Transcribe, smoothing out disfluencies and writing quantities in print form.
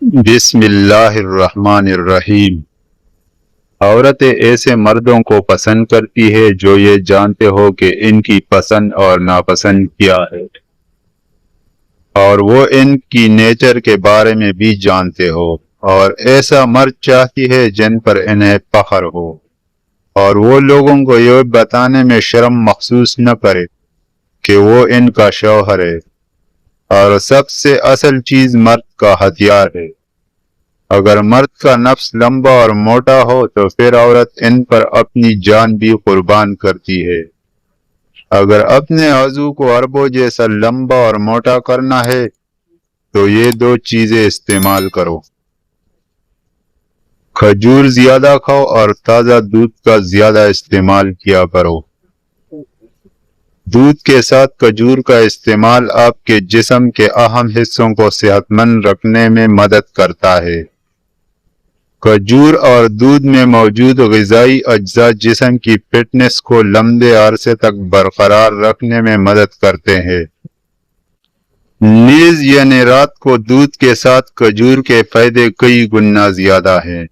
بسم اللہ الرحمن الرحیم۔ عورتیں ایسے مردوں کو پسند کرتی ہے جو یہ جانتے ہو کہ ان کی پسند اور ناپسند کیا ہے، اور وہ ان کی نیچر کے بارے میں بھی جانتے ہو، اور ایسا مرد چاہتی ہے جن پر انہیں فخر ہو، اور وہ لوگوں کو یہ بتانے میں شرم محسوس نہ کرے کہ وہ ان کا شوہر ہے۔ اور سب سے اصل چیز مرد کا ہتھیار ہے۔ اگر مرد کا نفس لمبا اور موٹا ہو تو پھر عورت ان پر اپنی جان بھی قربان کرتی ہے۔ اگر اپنے عضو کو اربوں جیسا لمبا اور موٹا کرنا ہے تو یہ دو چیزیں استعمال کرو: کھجور زیادہ کھاؤ اور تازہ دودھ کا زیادہ استعمال کیا کرو۔ دودھ کے ساتھ کھجور کا استعمال آپ کے جسم کے اہم حصوں کو صحت مند رکھنے میں مدد کرتا ہے۔ کھجور اور دودھ میں موجود غذائی اجزاء جسم کی فٹنس کو لمبے عرصے تک برقرار رکھنے میں مدد کرتے ہیں۔ نیز یعنی رات کو دودھ کے ساتھ کھجور کے فائدے کئی گنا زیادہ ہیں۔